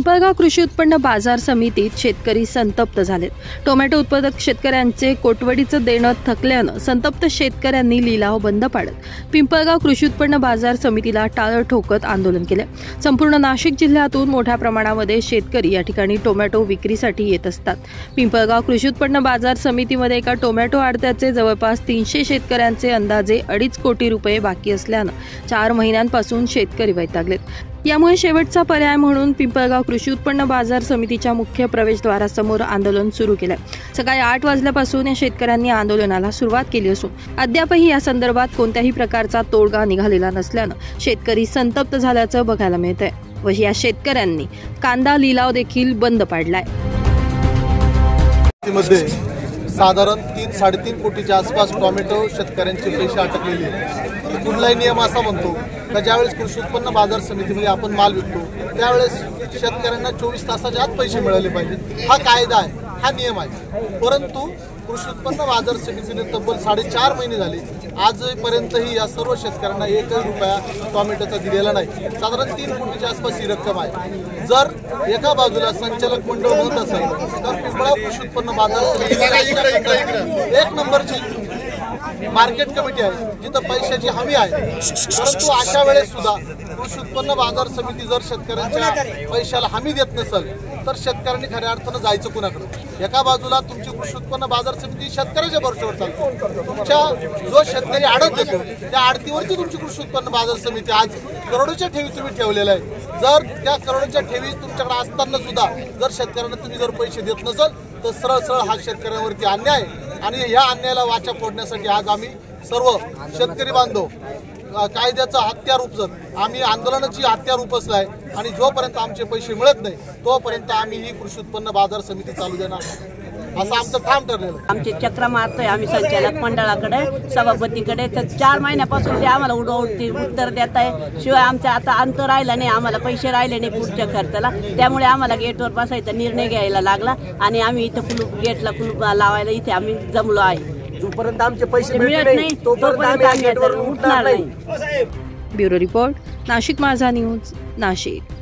पिंपळगाव कृषी उत्पन्न बाजार समितीत शेतकरी संतप्त झालेत। टोमॅटो उत्पादक शेतकऱ्यांचे कोटवडीचं देणं थकल्यानं संतप्त शेतकऱ्यांनी लिलाव बंद पाडत पिंपळगाव कृषी उत्पन्न बाजार समितीला टाळं ठोकत आंदोलन केले। संपूर्ण नाशिक जिल्ह्यातून मोठ्या प्रमाणामध्ये शेतकरी या ठिकाणी टोमॅटो विक्रीसाठी येत असतात। पिंपळगाव कृषी उत्पन्न बाजार समितीमध्ये एका टोमॅटो आडत्याचे जवळपास 300 शेतकऱ्यांचे अंदाजे 2.5 कोटी रुपये बाकी असल्यानं 4 महिन्यांपासून शेतकरी वैतागलेत। यामुळे शेवटचा पर्याय म्हणून पिंपळगाव कृषी उत्पन्न बाजार समितीच्या मुख्य प्रवेशद्वारासमोर आंदोलन सुरू केलं। सकाळी 8 वाजल्यापासून या शेतकऱ्यांनी आंदोलनाला सुरुवात केली असून अद्यापही या संदर्भात कोणत्याही प्रकारचा तोडगा निघालेला नसल्यानं शेतकरी संतप्त झाल्याचं बघायला मिळतंय व या शेतकऱ्यांनी कांदा लिलाव देखील बंद पाडलाय। साधारण 3-3.5 कोटीच्या आसपास टोमॅटो शेतकऱ्यांचे पैसे अटकलेले आहेत। कुठलाही नियम असा म्हणतो का ज्यावेळेस कृषी उत्पन्न बाजार समितीमध्ये आपण माल विकतो त्यावेळेस शेतकऱ्यांना 24 तासाच्या आत पैसे मिळाले पाहिजे। हा कायदा आहे, हा नियम आहे। परंतु कृषी उत्पन्न बाजार समितीने तब्बल 4.5 महिने झाले आजपर्यंतही या सर्व शेतकऱ्यांना 1 रुपया टोमॅटोचा दिलेला नाही। साधारण 3 कोटीच्या आसपास ही रक्कम आहे। जर एका बाजूला संचालक मंडळ होत असेल तर पिंपळगाव कृषी उत्पन्न बाजार समिती 1 नंबरची मार्केट कमिटी आहे जिथं पैशाची हमी आहे। परंतु अशा वेळेस सुद्धा कृषी उत्पन्न बाजार समिती जर शेतकऱ्यांच्या पैशाला हमी देत नसेल तर शेतकऱ्यांनी खऱ्या अर्थानं जायचं कुणाकडे? एका बाजूला तुमची कृषी उत्पन्न बाजार समिती शेतकऱ्याच्या भरोश्यावर चालते। तुमच्या जो शेतकरी आडत देतो त्या आडतीवरती तुमची कृषी उत्पन्न बाजार समिती आज करोडोच्या ठेवी तुम्ही ठेवलेल्या आहे। जर त्या करोडोच्या ठेवी तुमच्याकडे असताना सुद्धा जर शेतकऱ्यांना तुम्ही जर पैसे देत नसाल तर सरळ हा शेतकऱ्यांवरती अन्याय आणि या अन्यायाला वाचा फोडण्यासाठी आज आम्ही सर्व शेतकरी बांधव कायद्याचा हत्यार उपसत आम्ही आंदोलनाची हत्यार उपसलाय आणि जोपर्यंत आमचे पैसे मिळत नाही तोपर्यंत आम्ही ही कृषी उत्पन्न बाजार समिती चालू देणार असं आमचं ठाम ठरलेलं। आमचे चक्र मारतोय आम्ही संचालक मंडळाकडे सभापतीकडे तर 4 महिन्यापासून ते आम्हाला उडवून उत्तर देत आहे। शिवाय आमचा आता अंत राहिला नाही, आम्हाला पैसे राहिले नाही पुढच्या खर्चाला, त्यामुळे आम्हाला गेटवर बसायचा निर्णय घ्यायला लागला आणि आम्ही इथं गेटला कुलूप लावायला इथे आम्ही जमलो आहे। जोपर्यंत आमचे पैसे मिळत नाही तोपर्यंत आम्ही गेटवर उठणार नाही। ब्युरो रिपोर्ट, नाशिक माझा न्यूज, नाशिक।